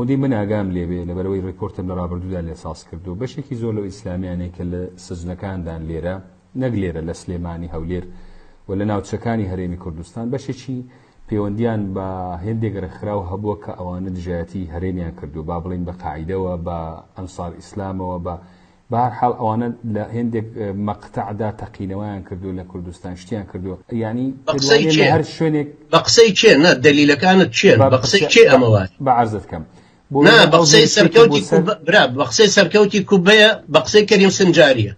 ودی من ئاگام لێبێ لەبەرەوەی ڕیپۆرتم لە ڕابردوودا لێ ساز کردو بەشێکی زۆر لەو ئیسلامیانەی کە لە سزنەکاندان لێرە نەک لێرە لە سلێمانی هەولێر و لە ناوچەکانی هەرێمی کوردستان بەشێکی پەیوەندیان بە هێندێک ڕێکخراو هەبووە کە ئەوانە دژایەتی هەرێمیان کردو با بڵین بە قاعیدەوە بە ئەنسار ئیسلامەوە بە هەر حاڵ ئەوانە لە هێندێک مەقتەعدا تەقینەوەیان کردو لە کوردستان شتیان کردو یعنی هەر شوێنێک بە قسەی چێ نە دەلیلەکانت چێن بە قسەی چێ ئەمەوە بە عەرزت کەم نا بە قسەی سەرکەوتی برا بە قسەی سەرکەوتی کوبەیە بە قسەی کەریم سنجاریە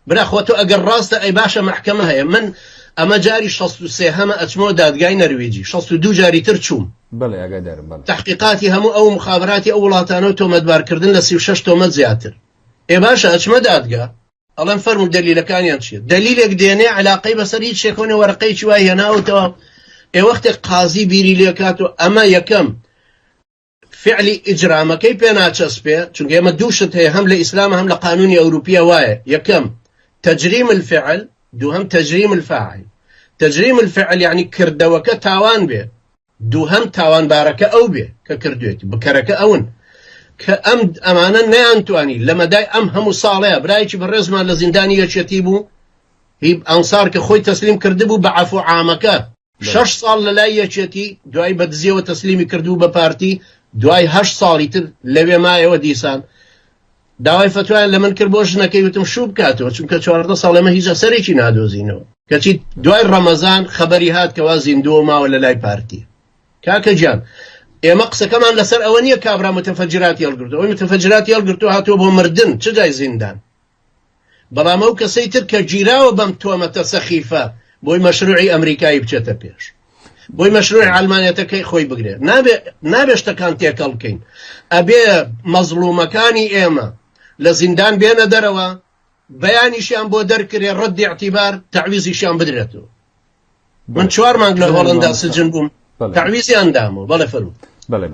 برا خۆتۆ ئەگەر ڕاستە ئەی باشە محکەمە هەیە من ئەمە جاری 63 هەمە ئەچمەوە دادگای نەروێجی 62 جاری تر چووم بەڵێ ئاگادارم بەڵێ تحقیقاتی هەموو ئەو مخابراتی ئەو وڵاتانە و تۆمەتبارکردن لە 36 تۆمەت زیاتر ئێ باشە ئەچمە دادگا ئەڵێم فەرموو دەلیلەکانیان چیە دەلیلێک دێنێ علاقەی بەسەر هیچ شێکۆنێ وەرەقەیەکی وای هێناوتەوە ئێ وەختێک قازی بیری لێ کات و ئەمە یەکەم فعلی ئیجرامەکەی پێ ناچەسپێ چونکە ئێمە دووشت هەیە هەم لە ئیسلام هەم لە قانونی ئەوروپیە وایە یەکەم تجریم الفعل دووهەم تجریم الفاعل تجریم الفعل يعني کردەوەکە تاوان بێ دووهەم تاوانبارەکە ئەو بێ کە کردوێتی بکەرەکە ئەون کە ئەمانە نەیانتوانی لە مەدای ئەم هەموو ساڵەیە برایکی بەڕێزمان لە زیندانی یەکێتی بوو هی ئەنسار کە خۆی تەسلیم کردبوو بە عەفو عامەکە 6 ساڵ لە لای یەکێتی دوای بەدزیەوە تەسلیمی کردبوو بە پارتی دوای 8 ساڵی تر لەوێ مایەوە دیسان داوای فتوایان لە من کرد بۆ ژنەکەی وتم شوو بکاتەوە چونکە 14 ساڵ ئێمە هیچ ئەسەرێکی نادۆزینەوە کەچی دوای ڕەمەزان خەبەری هات کەوا زیندووە ماوە لە لای پارتی کاکە گیان ئێمە قسەکەمان لەسەر ئەوە نییە کابرا متەفەجراتی هەڵگرتووە ئەوەی متەفەجراتی هەڵگرتووە هاتووە بۆ مردن چ جای زیندان بەڵام ئەو کەسەی تر کە گیراوە بەم تۆمەتە سەخیفە بۆی مەشروعی ئەمریکایی بچێتە پێش بۆی مەشروعی ئەڵمانیەتەکەی خۆی بگرێ نابێ شتەکان تێکەڵ بکەین ئەبێ مەزلومەکانی ئێمە لە زیندان بێنە دەرەوە بەیانیشیان بۆ دەرکرێ ڕەدی اعتیبار تەعویزیشیان بدرێتەوە من 4 مانگ لە هۆڵندا سجن بووم تعویزیان دامەوە بەڵێ فەرموو بەڵێ